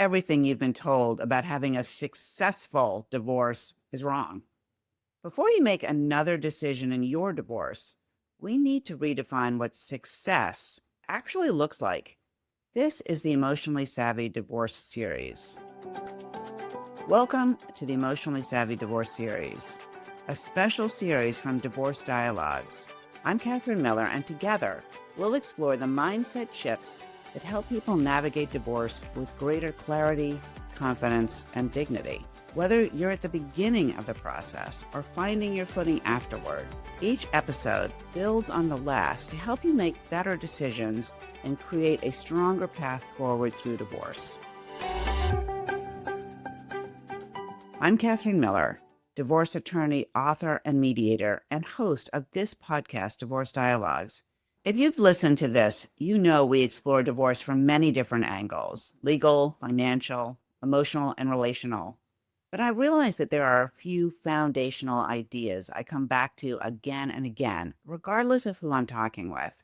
everything you've been told about having a successful divorce is wrong. Before you make another decision in your divorce, we need to redefine what success actually looks like. This is the Emotionally Savvy Divorce Series. Welcome to the Emotionally Savvy Divorce Series, a special series from Divorce Dialogues. I'm Katherine Miller, and together we'll explore the mindset shifts that help people navigate divorce with greater clarity, confidence, and dignity. Whether you're at the beginning of the process or finding your footing afterward, each episode builds on the last to help you make better decisions and create a stronger path forward through divorce. I'm Katherine Miller, divorce attorney, author, and mediator, and host of this podcast, Divorce Dialogues. If you've listened to this, you know we explore divorce from many different angles: legal, financial, emotional, and relational. But I realize that there are a few foundational ideas I come back to again and again, regardless of who I'm talking with.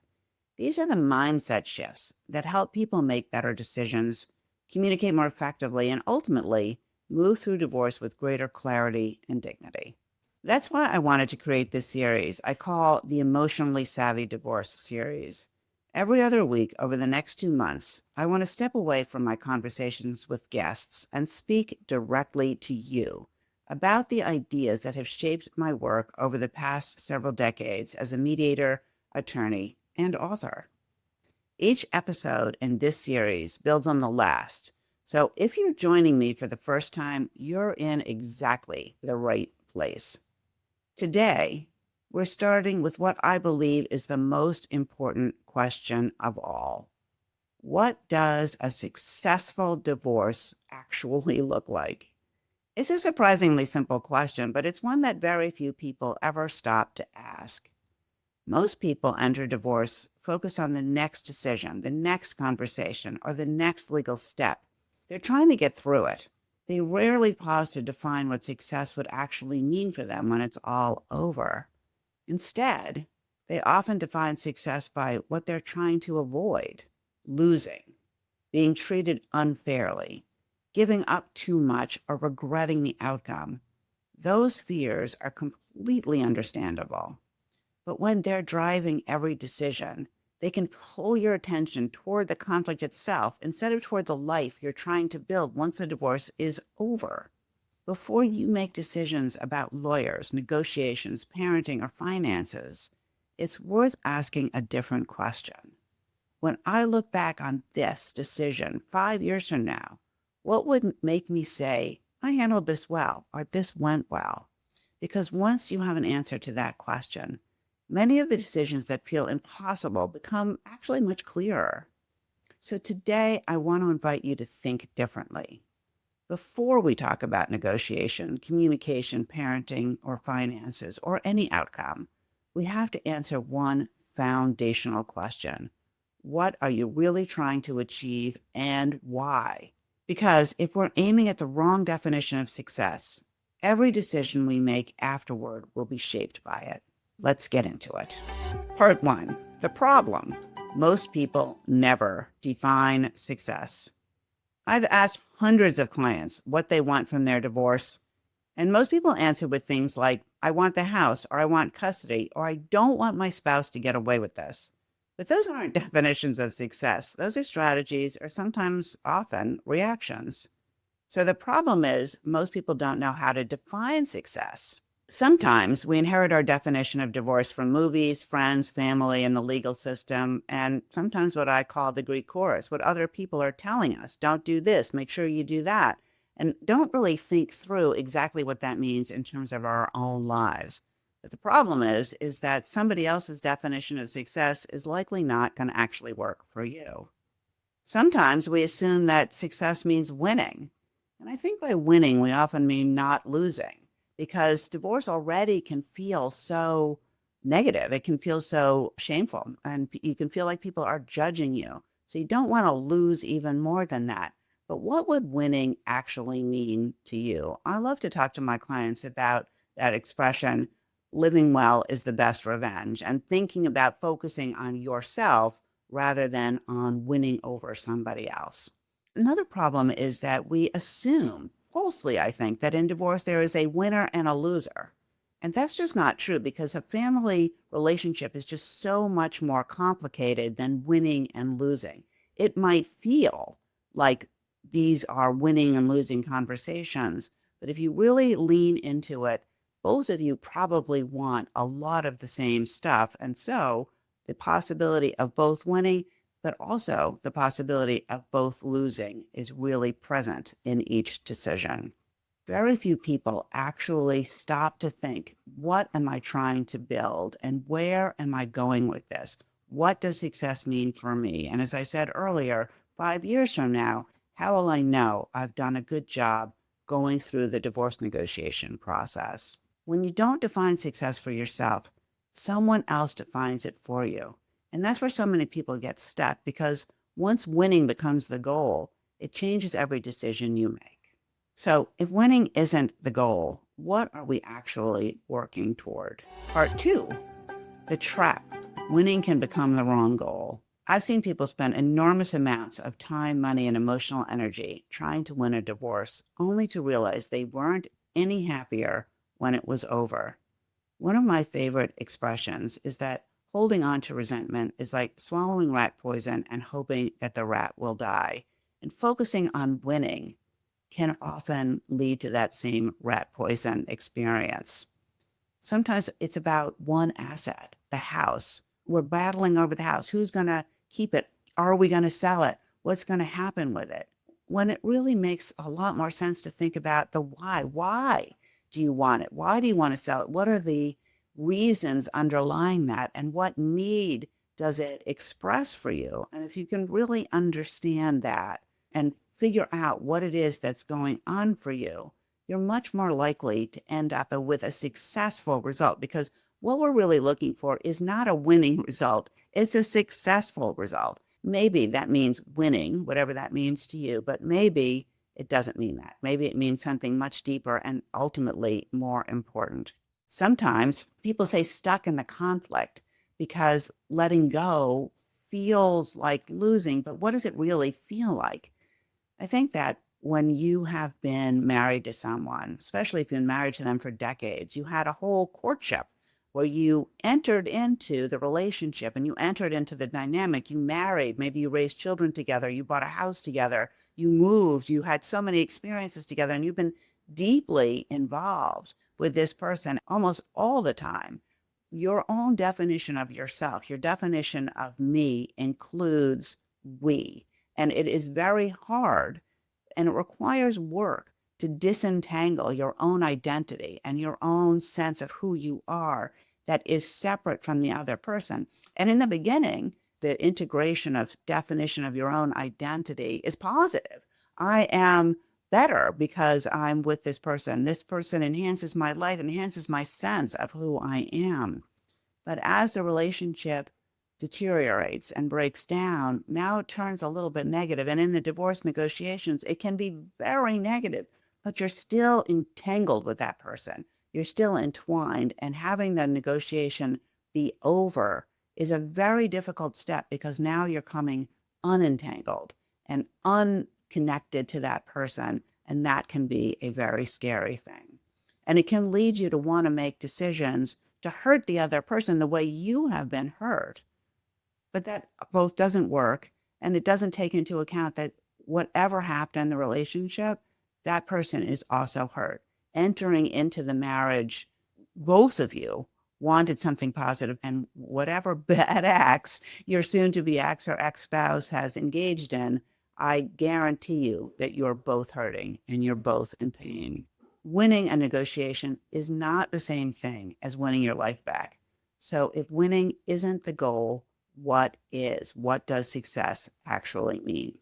These are the mindset shifts that help people make better decisions, communicate more effectively, and ultimately move through divorce with greater clarity and dignity. That's why I wanted to create this series I call the Emotionally Savvy Divorce Series. Every other week over the next 2 months, I want to step away from my conversations with guests and speak directly to you about the ideas that have shaped my work over the past several decades as a mediator, attorney, and author. Each episode in this series builds on the last. So if you're joining me for the first time, you're in exactly the right place. Today, we're starting with what I believe is the most important question of all. What does a successful divorce actually look like? It's a surprisingly simple question, but it's one that very few people ever stop to ask. Most people enter divorce focused on the next decision, the next conversation, or the next legal step. They're trying to get through it. They rarely pause to define what success would actually mean for them when it's all over. Instead, they often define success by what they're trying to avoid: losing, being treated unfairly, giving up too much, or regretting the outcome. Those fears are completely understandable. But when they're driving every decision, they can pull your attention toward the conflict itself instead of toward the life you're trying to build once the divorce is over. Before you make decisions about lawyers, negotiations, parenting, or finances, it's worth asking a different question. When I look back on this decision 5 years from now, what would make me say, I handled this well, or this went well? Because once you have an answer to that question, many of the decisions that feel impossible become actually much clearer. So today, I want to invite you to think differently. Before we talk about negotiation, communication, parenting, or finances, or any outcome, we have to answer one foundational question. What are you really trying to achieve, and why? Because if we're aiming at the wrong definition of success, every decision we make afterward will be shaped by it. Let's get into it. Part 1, the problem. Most people never define success. I've asked hundreds of clients what they want from their divorce, and most people answer with things like, I want the house, or I want custody, or I don't want my spouse to get away with this. But those aren't definitions of success. Those are strategies, or sometimes, often, reactions. So the problem is most people don't know how to define success. Sometimes we inherit our definition of divorce from movies, friends, family, and the legal system, and sometimes what I call the Greek chorus, what other people are telling us. Don't do this, make sure you do that, and don't really think through exactly what that means in terms of our own lives. But the problem is that somebody else's definition of success is likely not going to actually work for you. Sometimes we assume that success means winning, and I think by winning, we often mean not losing, because divorce already can feel so negative. It can feel so shameful, and you can feel like people are judging you. So you don't want to lose even more than that. But what would winning actually mean to you? I love to talk to my clients about that expression, living well is the best revenge, and thinking about focusing on yourself rather than on winning over somebody else. Another problem is that we assume, falsely, I think, that in divorce there is a winner and a loser. And that's just not true because a family relationship is just so much more complicated than winning and losing. It might feel like these are winning and losing conversations, but if you really lean into it, both of you probably want a lot of the same stuff. And so the possibility of both winning, but also the possibility of both losing is really present in each decision. Very few people actually stop to think, what am I trying to build and where am I going with this? What does success mean for me? And as I said earlier, 5 years from now, how will I know I've done a good job going through the divorce negotiation process? When you don't define success for yourself, someone else defines it for you. And that's where so many people get stuck because once winning becomes the goal, it changes every decision you make. So if winning isn't the goal, what are we actually working toward? Part 2, the trap. Winning can become the wrong goal. I've seen people spend enormous amounts of time, money, and emotional energy trying to win a divorce, only to realize they weren't any happier when it was over. One of my favorite expressions is that holding on to resentment is like swallowing rat poison and hoping that the rat will die. And focusing on winning can often lead to that same rat poison experience. Sometimes it's about one asset, the house. We're battling over the house. Who's going to keep it? Are we going to sell it? What's going to happen with it? When it really makes a lot more sense to think about the why. Why do you want it? Why do you want to sell it? What are the reasons underlying that? And what need does it express for you? And if you can really understand that and figure out what it is that's going on for you, you're much more likely to end up with a successful result because what we're really looking for is not a winning result. It's a successful result. Maybe that means winning, whatever that means to you, but maybe it doesn't mean that. Maybe it means something much deeper and ultimately more important. Sometimes people say stuck in the conflict because letting go feels like losing, but what does it really feel like? I think that when you have been married to someone, especially if you've been married to them for decades, you had a whole courtship where you entered into the relationship and you entered into the dynamic. You married, maybe you raised children together, you bought a house together, you moved, you had so many experiences together, and you've been deeply involved with this person almost all the time. Your own definition of yourself, your definition of me includes we. And it is very hard and it requires work to disentangle your own identity and your own sense of who you are that is separate from the other person. And in the beginning, the integration of definition of your own identity is positive. I am better because I'm with this person. This person enhances my life, enhances my sense of who I am. But as the relationship deteriorates and breaks down, now it turns a little bit negative. And in the divorce negotiations, it can be very negative, but you're still entangled with that person. You're still entwined, and having the negotiation be over is a very difficult step because now you're coming unentangled and unconnected to that person. And that can be a very scary thing. And it can lead you to want to make decisions to hurt the other person the way you have been hurt. But that both doesn't work, and it doesn't take into account that whatever happened in the relationship, that person is also hurt. Entering into the marriage, both of you wanted something positive, and whatever bad acts your soon-to-be ex or ex-spouse has engaged in, I guarantee you that you're both hurting and you're both in pain. Winning a negotiation is not the same thing as winning your life back. So if winning isn't the goal, what is? What does success actually mean?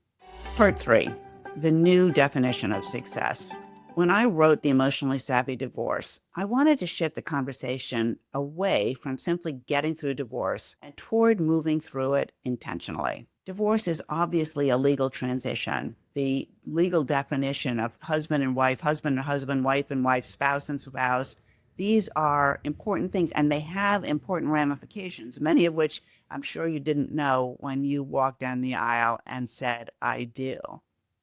Part 3, the new definition of success. When I wrote The Emotionally Savvy Divorce, I wanted to shift the conversation away from simply getting through divorce and toward moving through it intentionally. Divorce is obviously a legal transition. The legal definition of husband and wife, wife and wife, spouse and spouse, these are important things, and they have important ramifications, many of which I'm sure you didn't know when you walked down the aisle and said, I do.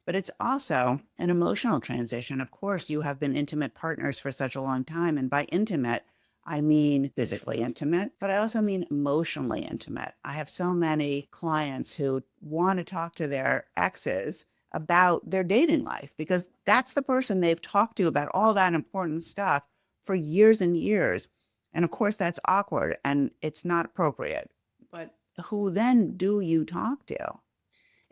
But it's also an emotional transition. Of course, you have been intimate partners for such a long time. And by intimate, I mean physically intimate, but I also mean emotionally intimate. I have so many clients who want to talk to their exes about their dating life because that's the person they've talked to about all that important stuff for years and years. And of course, that's awkward and it's not appropriate. But who then do you talk to?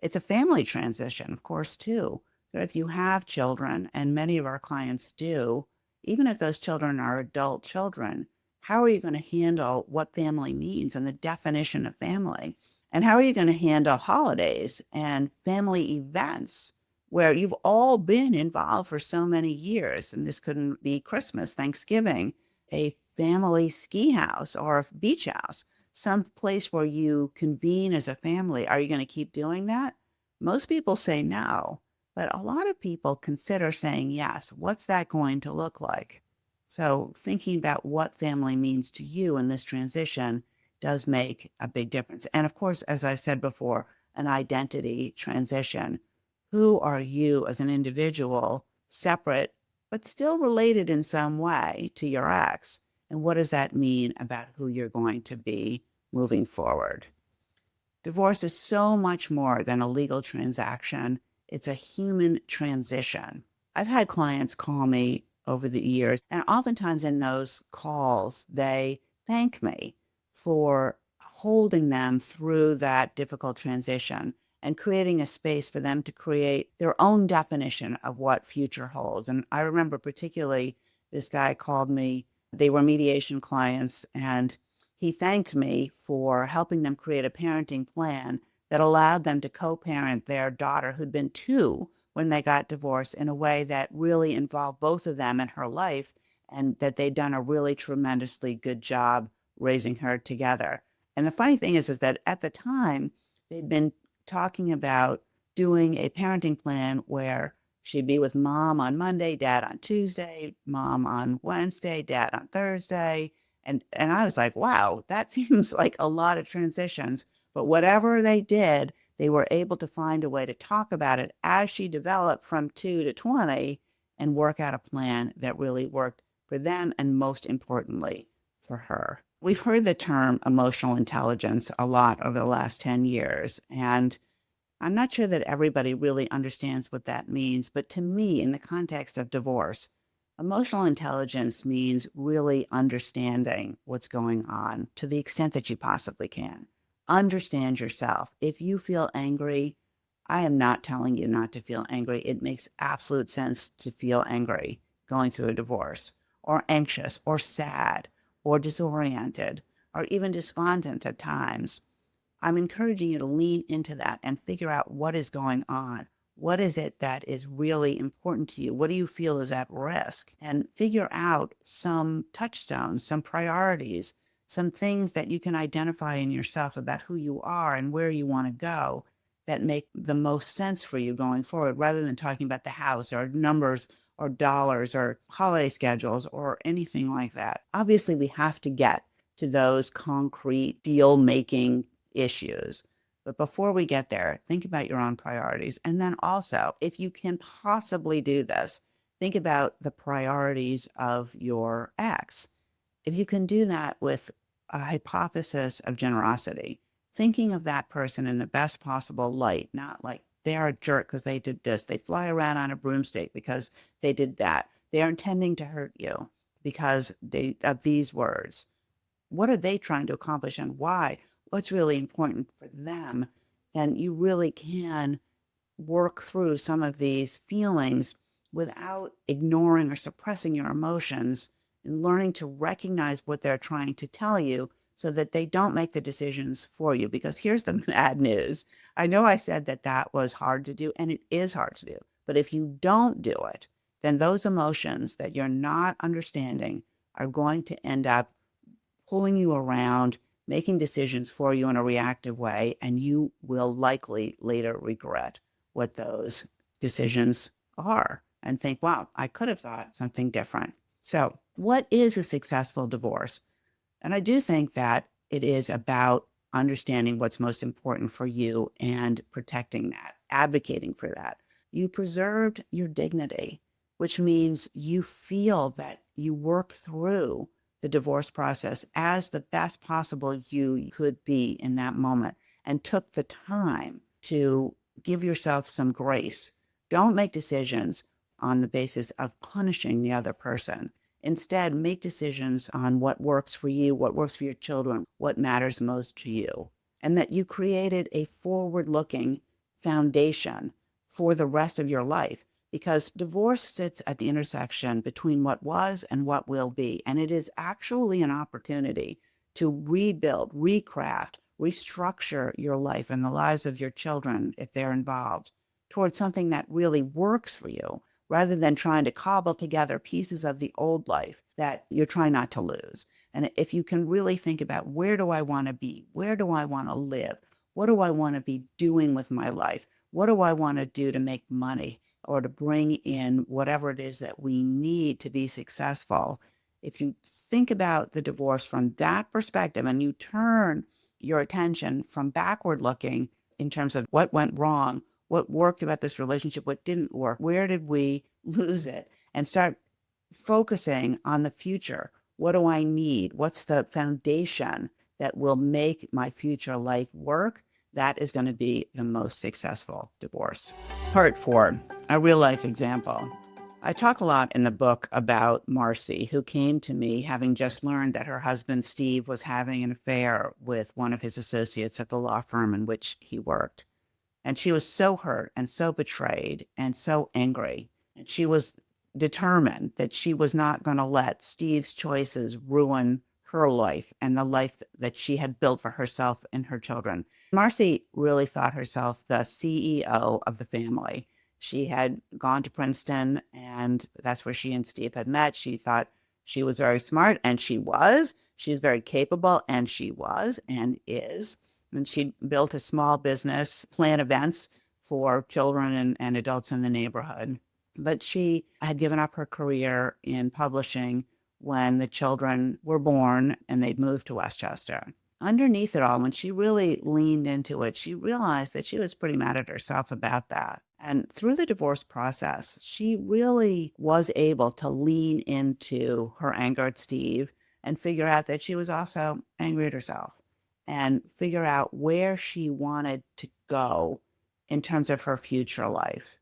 It's a family transition, of course, too. So if you have children, and many of our clients do, even if those children are adult children, how are you going to handle what family means and the definition of family? And how are you going to handle holidays and family events where you've all been involved for so many years? And this couldn't be Christmas, Thanksgiving, a family ski house or a beach house, some place where you convene as a family. Are you going to keep doing that? Most people say no, but a lot of people consider saying yes. What's that going to look like? So thinking about what family means to you in this transition does make a big difference. And of course, as I've said before, an identity transition. Who are you as an individual, separate, but still related in some way to your ex? And what does that mean about who you're going to be moving forward? Divorce is so much more than a legal transaction. It's a human transition. I've had clients call me over the years, and oftentimes in those calls, they thank me for holding them through that difficult transition and creating a space for them to create their own definition of what future holds. And I remember particularly this guy called me, they were mediation clients, and he thanked me for helping them create a parenting plan that allowed them to co-parent their daughter, who'd been 2 when they got divorced, in a way that really involved both of them in her life, and that they'd done a really tremendously good job raising her together. And the funny thing is that at the time, they'd been talking about doing a parenting plan where she'd be with mom on Monday, dad on Tuesday, mom on Wednesday, dad on Thursday. And I was like, wow, that seems like a lot of transitions. But whatever they did, they were able to find a way to talk about it as she developed from 2 to 20 and work out a plan that really worked for them and most importantly, for her. We've heard the term emotional intelligence a lot over the last 10 years. And I'm not sure that everybody really understands what that means, but to me, in the context of divorce, emotional intelligence means really understanding what's going on to the extent that you possibly can. Understand yourself. If you feel angry, I am not telling you not to feel angry. It makes absolute sense to feel angry going through a divorce, or anxious, or sad, or disoriented, or even despondent at times. I'm encouraging you to lean into that and figure out what is going on. What is it that is really important to you? What do you feel is at risk? And figure out some touchstones, some priorities, some things that you can identify in yourself about who you are and where you want to go that make the most sense for you going forward, rather than talking about the house or numbers or dollars or holiday schedules or anything like that. Obviously, we have to get to those concrete deal making issues. But before we get there, think about your own priorities. And then also, if you can possibly do this, think about the priorities of your ex. If you can do that with a hypothesis of generosity, thinking of that person in the best possible light, not like they are a jerk because they did this. They fly around on a broomstick because they did that. They are intending to hurt you because of these words. What are they trying to accomplish and why? What's really important for them? Then you really can work through some of these feelings without ignoring or suppressing your emotions, and learning to recognize what they're trying to tell you so that they don't make the decisions for you. Because here's the bad news. I know I said that that was hard to do, and it is hard to do. But if you don't do it, then those emotions that you're not understanding are going to end up pulling you around, making decisions for you in a reactive way, and you will likely later regret what those decisions are and think, wow, I could have thought something different. So, what is a successful divorce? And I do think that it is about understanding what's most important for you and protecting that, advocating for that. You preserved your dignity, which means you feel that you worked through the divorce process as the best possible you could be in that moment and took the time to give yourself some grace. Don't make decisions on the basis of punishing the other person. Instead, make decisions on what works for you, what works for your children, what matters most to you, and that you created a forward-looking foundation for the rest of your life, because divorce sits at the intersection between what was and what will be. And it is actually an opportunity to rebuild, recraft, restructure your life and the lives of your children, if they're involved, towards something that really works for you, rather than trying to cobble together pieces of the old life that you're trying not to lose. And if you can really think about, where do I want to be? Where do I want to live? What do I want to be doing with my life? What do I want to do to make money or to bring in whatever it is that we need to be successful? If you think about the divorce from that perspective and you turn your attention from backward looking in terms of what went wrong, what worked about this relationship, what didn't work, where did we lose it, and start focusing on the future. What do I need? What's the foundation that will make my future life work? That is going to be the most successful divorce. Part 4, a real life example. I talk a lot in the book about Marcy, who came to me having just learned that her husband, Steve, was having an affair with one of his associates at the law firm in which he worked. And she was so hurt and so betrayed and so angry. And she was determined that she was not going to let Steve's choices ruin her life and the life that she had built for herself and her children. Marcy really thought herself the CEO of the family. She had gone to Princeton, and that's where she and Steve had met. She thought she was very smart, and she was. She's very capable, and she was and is. And she built a small business, plan events for children and adults in the neighborhood. But she had given up her career in publishing when the children were born and they'd moved to Westchester. Underneath it all, when she really leaned into it, she realized that she was pretty mad at herself about that. And through the divorce process, she really was able to lean into her anger at Steve and figure out that she was also angry at herself, and figure out where she wanted to go in terms of her future life.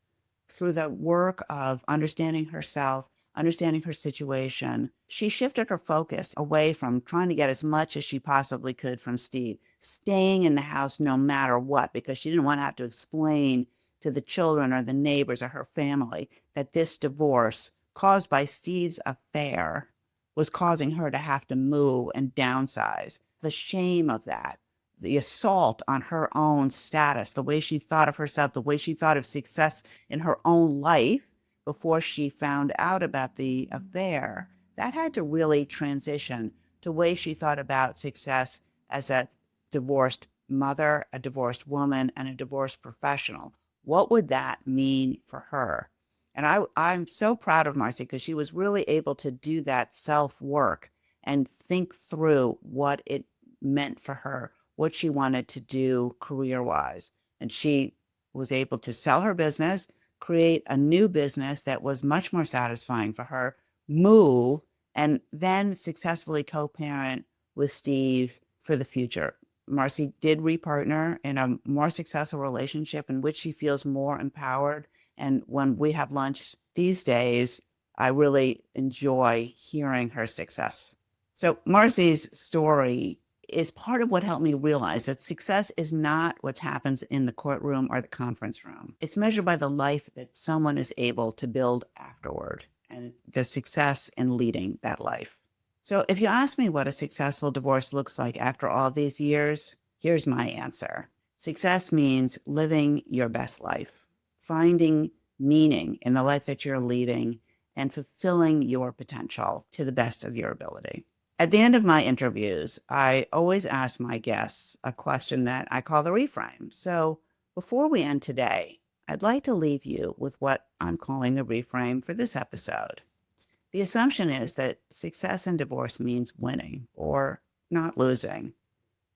Through the work of understanding herself, understanding her situation, she shifted her focus away from trying to get as much as she possibly could from Steve, staying in the house no matter what, because she didn't want to have to explain to the children or the neighbors or her family that this divorce caused by Steve's affair was causing her to have to move and downsize. The shame of that, the assault on her own status, the way she thought of herself, the way she thought of success in her own life before she found out about the affair, that had to really transition to the way she thought about success as a divorced mother, a divorced woman, and a divorced professional. What would that mean for her? And I'm so proud of Marcy, because she was really able to do that self-work and think through what it meant for her, what she wanted to do career-wise. And she was able to sell her business, create a new business that was much more satisfying for her, move, and then successfully co-parent with Steve for the future. Marcy did repartner in a more successful relationship in which she feels more empowered. And when we have lunch these days, I really enjoy hearing her success. So Marcy's story is part of what helped me realize that success is not what happens in the courtroom or the conference room. It's measured by the life that someone is able to build afterward, and the success in leading that life. So if you ask me what a successful divorce looks like after all these years, here's my answer. Success means living your best life, finding meaning in the life that you're leading, and fulfilling your potential to the best of your ability. At the end of my interviews, I always ask my guests a question that I call the reframe. So before we end today, I'd like to leave you with what I'm calling the reframe for this episode. The assumption is that success in divorce means winning or not losing.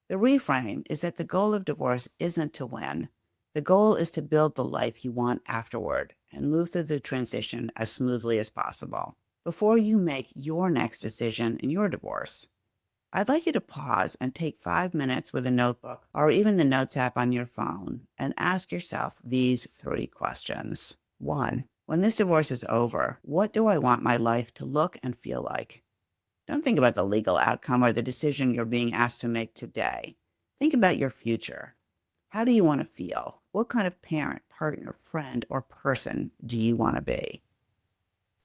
The reframe is that the goal of divorce isn't to win, The goal is to build the life you want afterward and move through the transition as smoothly as possible before you make your next decision in your divorce. I'd like you to pause and take 5 minutes with a notebook or even the Notes app on your phone and ask yourself these 3 questions. 1. When this divorce is over, what do I want my life to look and feel like? Don't think about the legal outcome or the decision you're being asked to make today. Think about your future. How do you want to feel? What kind of parent, partner, friend, or person do you want to be?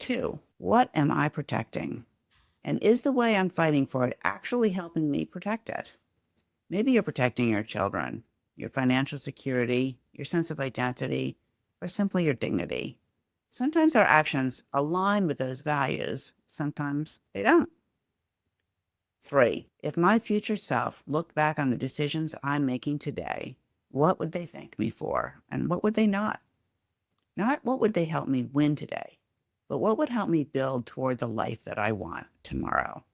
2. What am I protecting? And is the way I'm fighting for it actually helping me protect it? Maybe you're protecting your children, your financial security, your sense of identity, or simply your dignity. Sometimes our actions align with those values. Sometimes they don't. 3. If my future self looked back on the decisions I'm making today, what would they thank me for? And what would they not? Not what would they help me win today, but what would help me build toward the life that I want tomorrow?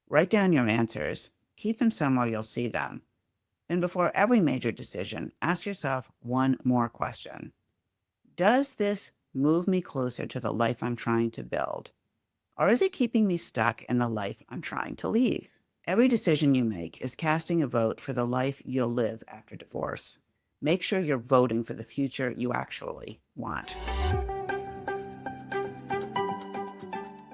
Write down your answers. Keep them somewhere you'll see them. Then before every major decision, ask yourself one more question. Does this move me closer to the life I'm trying to build? Or is it keeping me stuck in the life I'm trying to leave? Every decision you make is casting a vote for the life you'll live after divorce. Make sure you're voting for the future you actually want.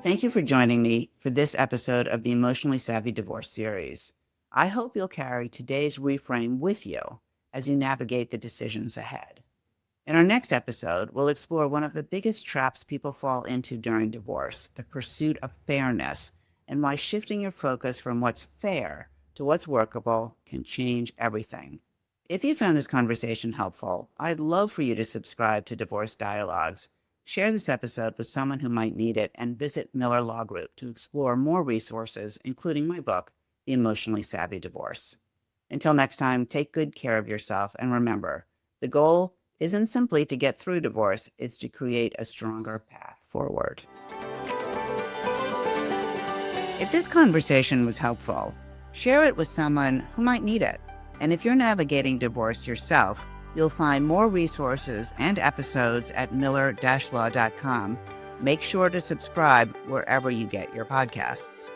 Thank you for joining me for this episode of the Emotionally Savvy Divorce series. I hope you'll carry today's reframe with you as you navigate the decisions ahead. In our next episode, we'll explore one of the biggest traps people fall into during divorce, the pursuit of fairness, and why shifting your focus from what's fair to what's workable can change everything. If you found this conversation helpful, I'd love for you to subscribe to Divorce Dialogues. Share this episode with someone who might need it, and visit Miller Law Group to explore more resources, including my book, The Emotionally Savvy Divorce. Until next time, take good care of yourself, and remember, the goal isn't simply to get through divorce, it's to create a stronger path forward. If this conversation was helpful, share it with someone who might need it. And if you're navigating divorce yourself, you'll find more resources and episodes at miller-law.com. Make sure to subscribe wherever you get your podcasts.